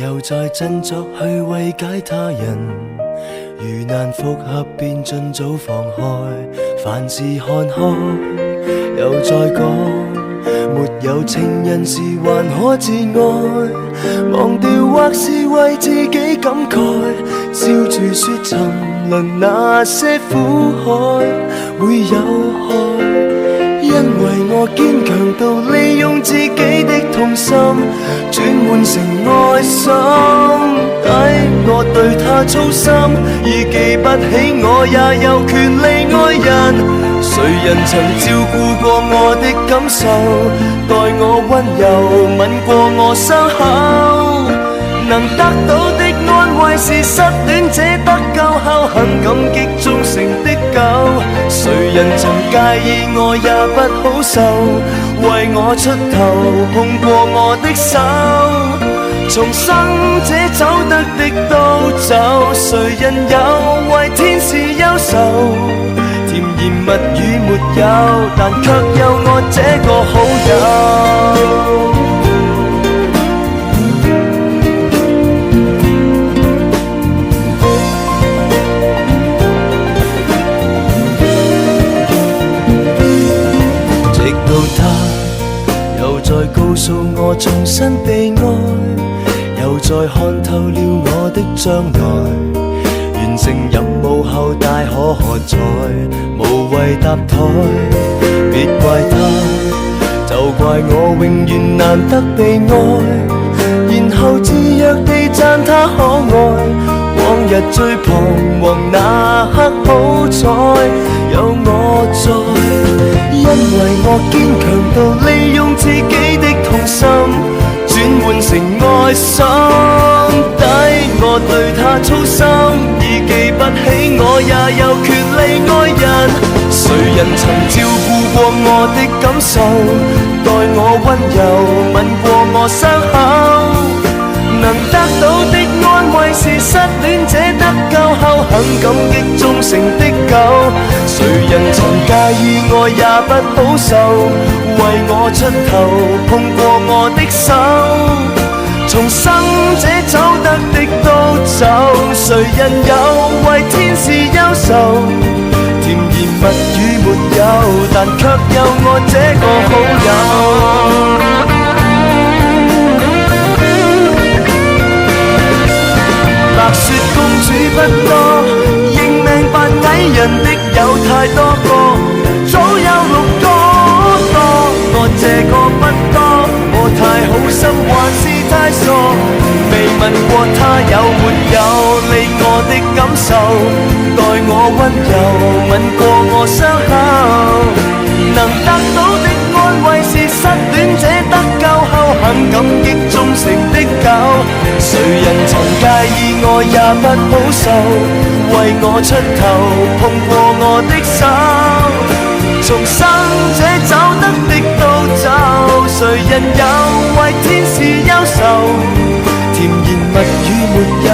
又再振作去慰解他人。如難復合便盡早放開，凡事看開。又再講，沒有情人時還可自愛，忘掉或是為自己感慨，笑住說沉淪那些苦海會有害。因為我堅強到利用自己的痛心轉換成愛心，抵我對他操心，已記不起我也有權利愛人。誰人曾照顧過我的感受，待我溫柔吻過我傷口，能得到的安慰是失戀者得救後很感激忠誠的狗。誰人曾介意我也不好受，為我出頭碰過我的手，重生者走得的都走。誰人有為天使憂愁，甜言蜜語沒有，但卻有我這個好友。直到他又再告訴我重新被愛，又再看透了我的將來。完成任務後大可喝彩，無謂搭台。別怪他，就怪我永遠難得被愛，然後自虐地讚他可愛。往日最彷徨那刻好彩有我在，因為我堅強到利用自己的痛心轉換成愛心，抵我對他操心，已記不起我也有權利愛人。誰人曾照顧過我的感受，待我溫柔吻過我傷口，能得到的安慰是失戀者得救後很感激忠誠的狗。誰人曾介意我也不好受，為我出頭碰過我的手，重生者走得的都走。誰人有為天使憂愁，甜言蜜語沒有，但卻有我這個好友。白雪公主不多，認命扮矮人的有太多個，早有6個多，我這個不多。我太好心還是太傻，未問過他有沒有理我的感受，待我溫柔吻過我傷口，能得到的安慰是失戀者得救後很感激忠誠的狗。誰人曾介意我也不好受，為我出頭碰過我的手，重生者走得的都走。誰人有為天使憂愁，甜言蜜語沒有，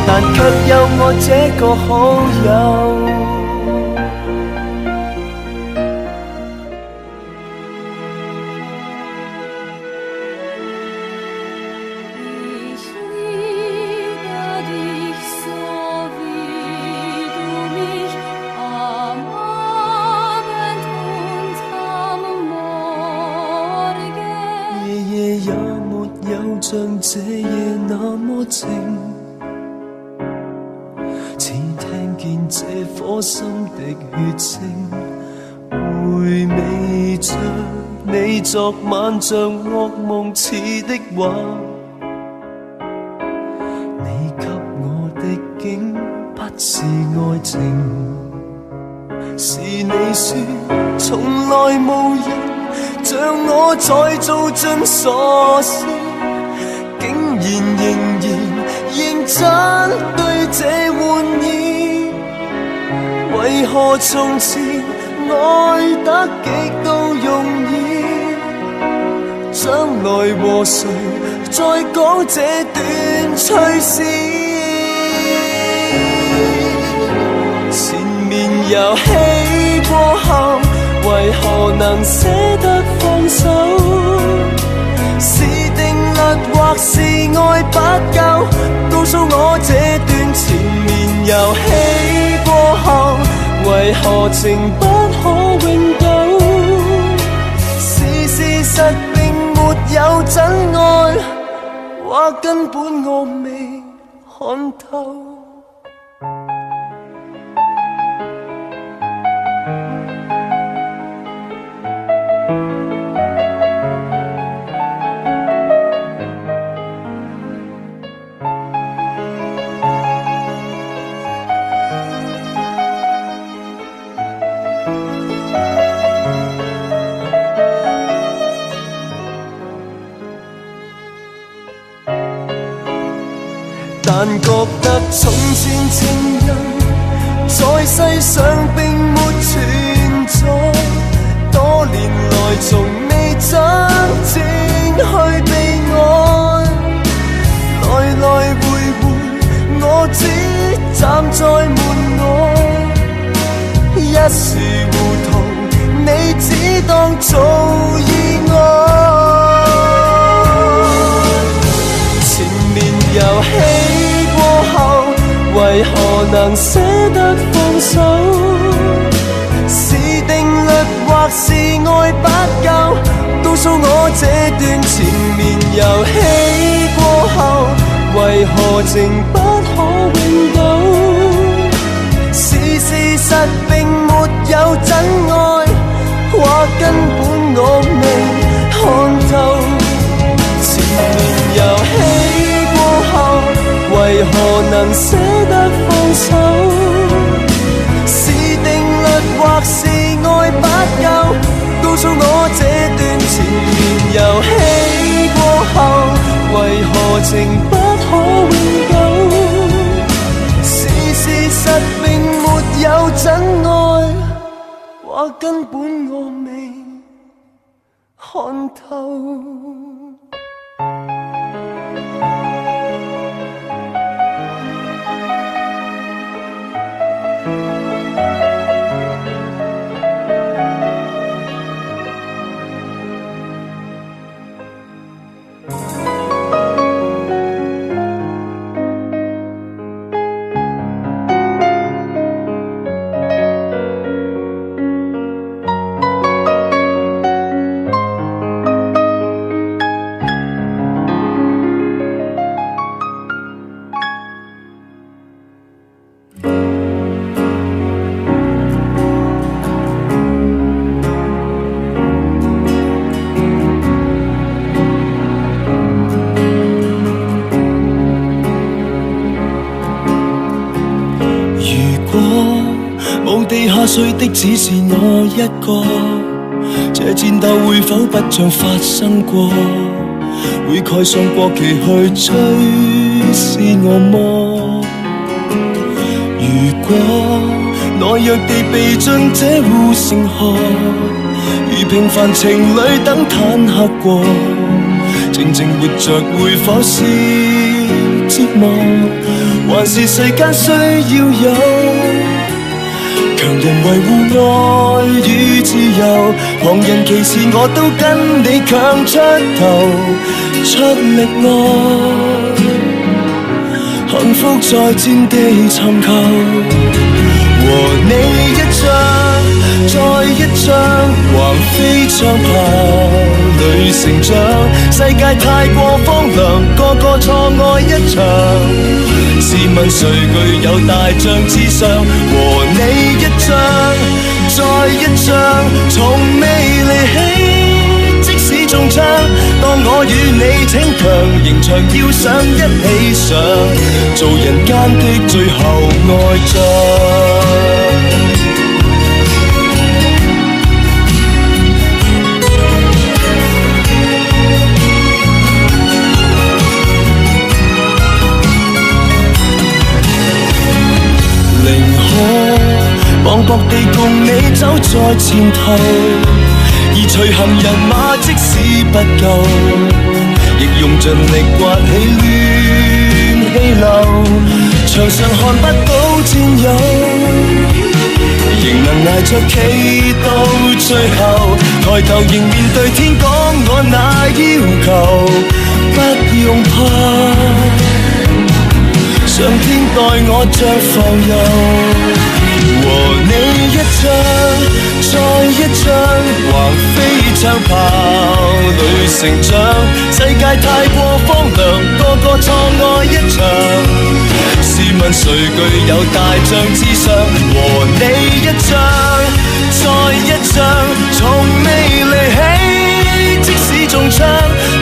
但卻有我這個好友。像這夜那麼靜，似聽見這顆心的血聲，回味着你昨晚像噩夢似的話，你給我的竟不是愛情，是你說從來無人像我再做盡傻事，竟然仍然認真對這玩意，為何從前愛得極度容易，將來和誰再講這段趣事，前面遊戲過後為何能捨得放手，是定律或是愛愛不夠，告訴我這段纏綿遊戲過後，為何情不可永久？是事實並沒有真愛，或根本我未看透。但覺得從前情人在世上並沒存在，多年來從未真正去被愛，來來回回我只站在門外，一時糊塗你只當做意外。纏綿遊戲為何能捨得放手？是定律或是愛不夠？告訴我這段纏綿遊戲過後，為何情不可永久？是事實並沒有真愛，或根本我未看透。纏綿遊戲過後，為何能捨得放手？是定律或是愛不夠？告訴我這段纏綿遊戲過後，為何情不可永久？是事實並沒有真愛，或根本我未看透。地下碎的只是我一個，這戰鬥會否不像發生過？會蓋上國旗去追是我麼？如果懦弱地避進這護城河，如平凡情侶等坦克過，靜靜活着會否是折磨？還是世間需要有強人維護愛與自由，旁人歧視我都跟你強出頭，出力愛，幸福在戰地尋求，和你一張再一張，橫飛長跑裏成長，世界太過荒涼，個個錯愛一場，試問誰具有大將之相？和你一張再一張，從未離棄，即使中槍，當我與你逞強，刑場要上一起上，做人間的最後愛將。磅礴地共你走在前頭，而隨行人馬即使不夠，亦用盡力刮起亂氣流，牆上看不到戰友，仍能捱着企到最後，抬頭仍面對天講我那要求，不用怕上天待我像浮游，和你一張再一張，橫飛長跑裏成長。世界太過荒涼，個個錯愛一場。試問誰具有大將之相？和你一張再一張，從未離棄，即使中槍。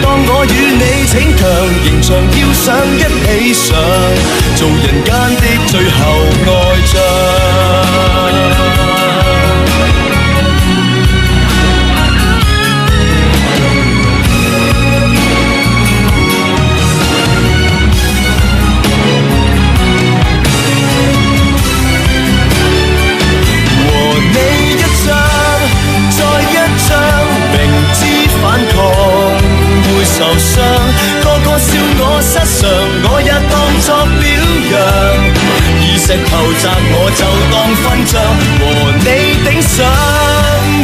當我與你逞強，仍像要上一起上，做人間的最後愛將。受傷，個個笑我失常，我也當作表揚。以石頭砸我就當勳章，和你頂上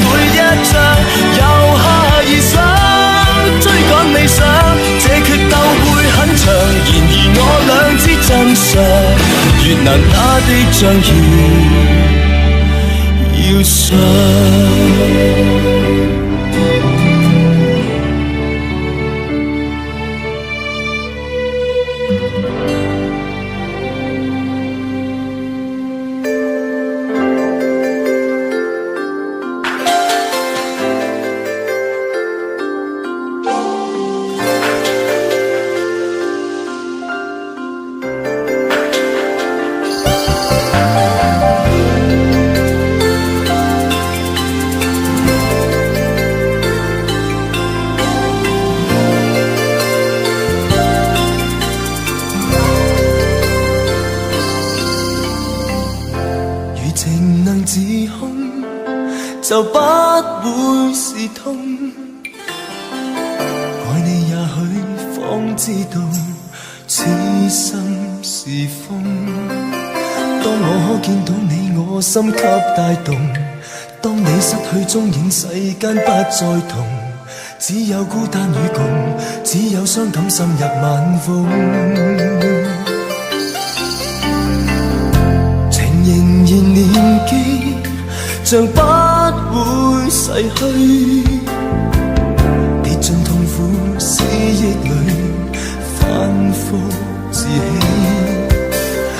每一仗，由下而上，追趕理想。這決鬥會很長，然而我倆知真相，越難打的仗要上。就不會是痛，愛你也許方知道，此心是風。當我可見到你，我心給帶動。當你失去蹤影，世間不再同，只有孤單與共，只有傷感滲入晚風。情仍然念記，像不會逝去，跌進痛苦思憶裏，反覆自欺。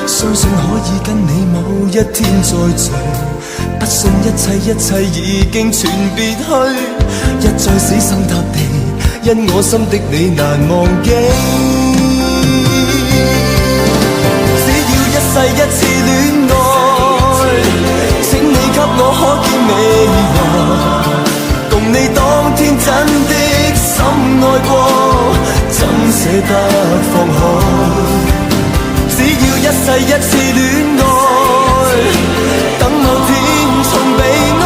相信可以跟你某一天再聚，不信一切已經全別去，一再死心塌地，因我心的你難忘記。只要一世一次戀愛，請你給我可見未來，共你當天真的心愛過，怎捨得放開？只要一世一次戀愛，等某天重被愛，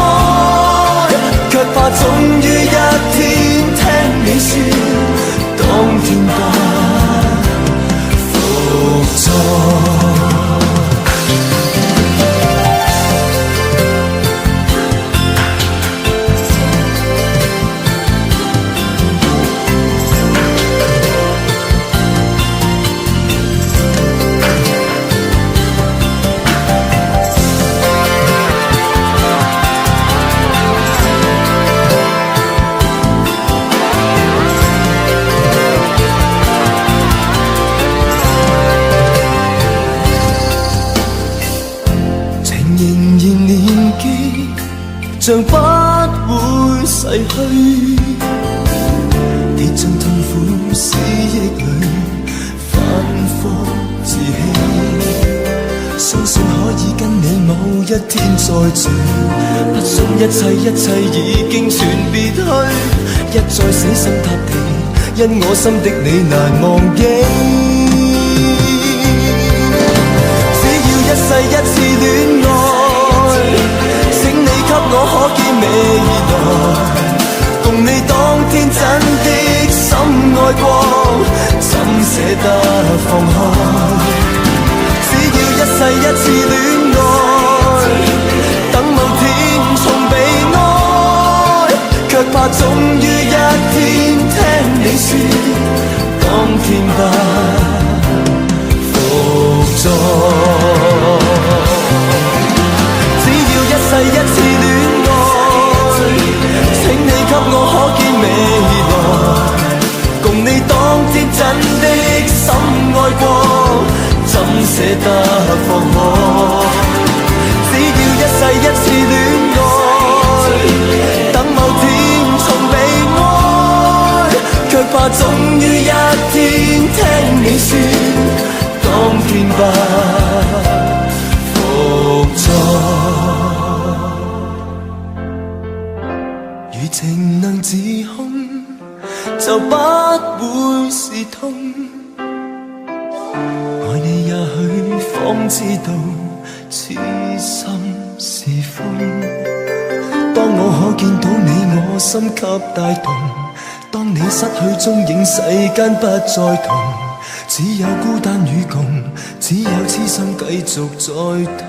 卻怕終於一天聽你說，當天不復再。像不會逝去，跌進痛苦思憶裏，反覆自欺。相信可以跟你某一天再聚，不信一切已經全別去，一再死心塌地，因我心的你難忘記。只要一世一次戀愛，給我可見未來，共你當天真的心愛過，怎捨得放開？只要一世一次戀愛，等某天重被愛，卻怕終於一天聽你說，當天不復的心愛過，怎捨得放開？只要一世一次戀愛，等某天重被愛，卻怕終於一天聽你說，當天不復再。如情能自控，就不會是痛。愛你也許方知道，痴心是瘋。當我可見到你，我心給帶動。當你失去蹤影，世間不再同。只有孤單與共，只有痴心繼續再痛。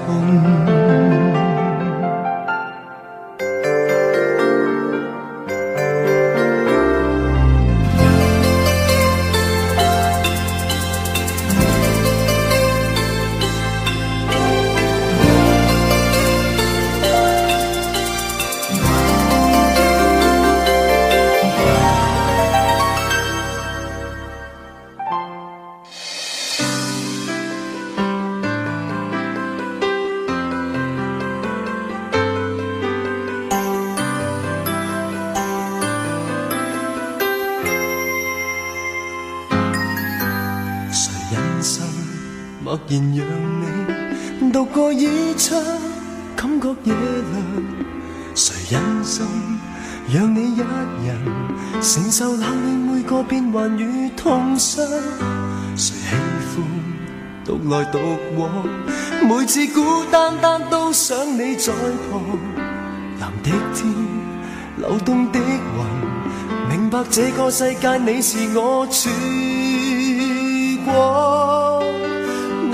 默然讓你獨個倚窗，感覺夜涼。誰忍心讓你一人承受冷暖每個變幻與痛傷？誰喜歡獨來獨往，每次孤單單都想你在旁。藍的天，流動的雲，明白這個世界你是我曙光。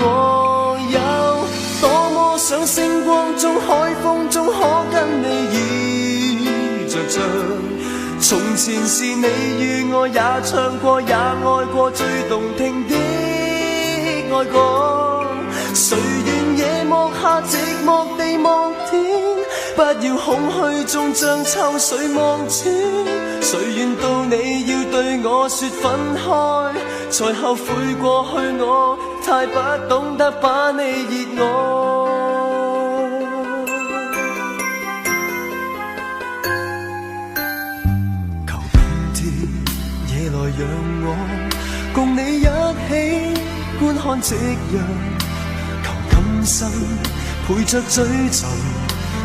我有多麼想星光中海風中可跟你倚着唱，從前是你與我也唱過也愛過最動聽的愛歌。誰願夜幕下寂寞地望天，不要空虛中將秋水望穿。誰願到你要對我說分開，才後悔過去我太不懂得把你熱愛。求冬天夜來讓我共你一起觀看夕陽，求今生陪着追尋，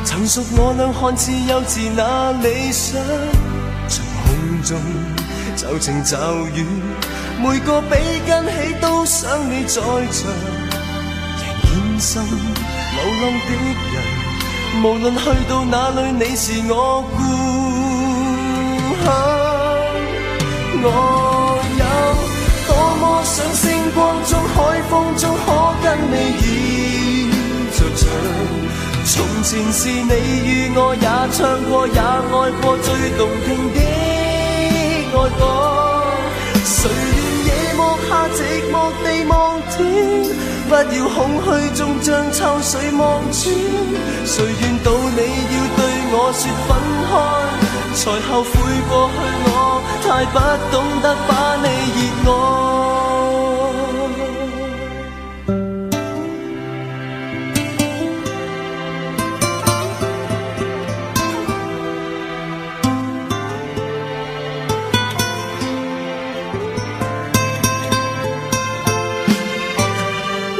曾屬我倆看似幼稚那理想。從空中驟晴驟雨，每個比跟起都想你在場。仍獻心流浪的人，無論去到哪裏你是我故鄉。我有多麼想星光中海風中可跟你倚着唱，從前是你與我也唱過也愛過最動聽的愛歌。誰願夜幕下寂寞地望天，不要空虛中將秋水望穿。誰願到你要對我說分開，才後悔過去我太不懂得把你熱愛。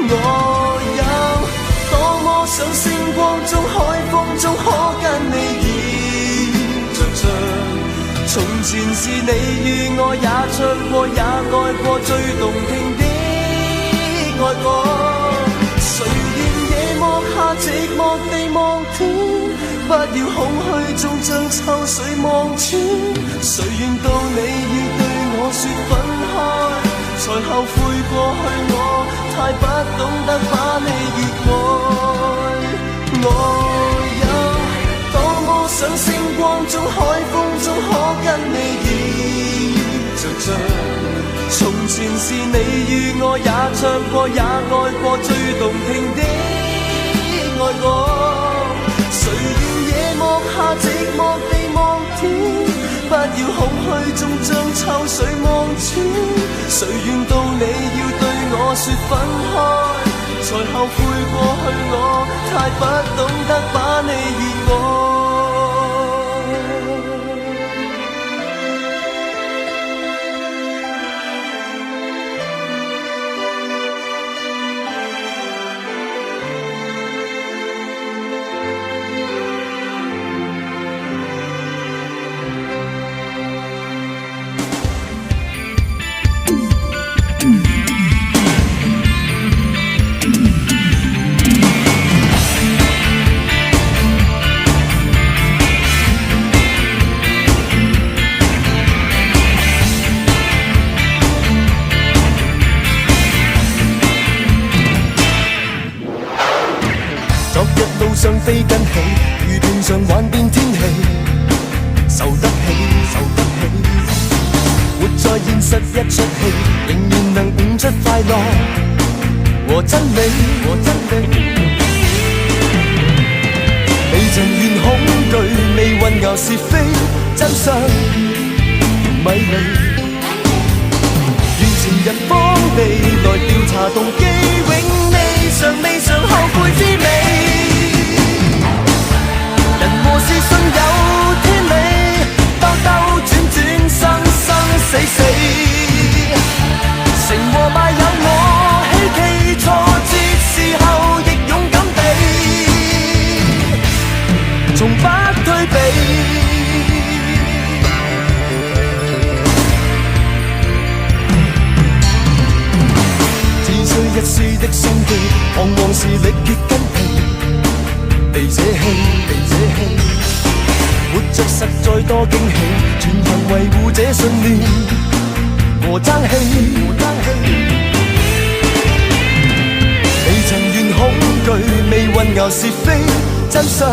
我有多麼想星光中海風中可跟你倚着唱，從前是你與我也唱過也愛過最動聽的愛歌。誰願夜幕下寂寞地望天，不要空虛中將秋水望穿。誰願到你要對我說分開，才後悔過去我太不懂得把你熱愛。我有多麼想星光中海風中可跟你倚着唱，從前是你與我也唱過也愛過最動聽的愛歌。誰願夜幕下寂寞地望天，不不要空虛中將秋水望穿，誰願到你要對我說分開，才後悔過去我太不懂得把你熱愛。上飛跟起，如平常幻變天氣，受得起，受得起。活在現實一出戲，仍然能悟出快樂和真理，和真理。未曾願恐懼，未混淆是非，真相迷離。願前人幫地來調查動機，永未嘗後悔之美。人和事信有天理，兜兜轉轉，生生死死，成和敗有我希冀，挫折時候亦勇敢地，從不退避。只需一絲的心機，彷徨時力竭筋疲。被捨棄，被捨棄，活着實在多驚喜，全憑維護這信念和爭氣，和爭氣。未曾願恐懼，未混淆是非，真相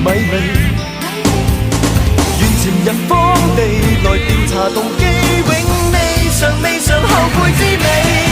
迷離。願前人幫地來調查動機，永未嘗後悔之美。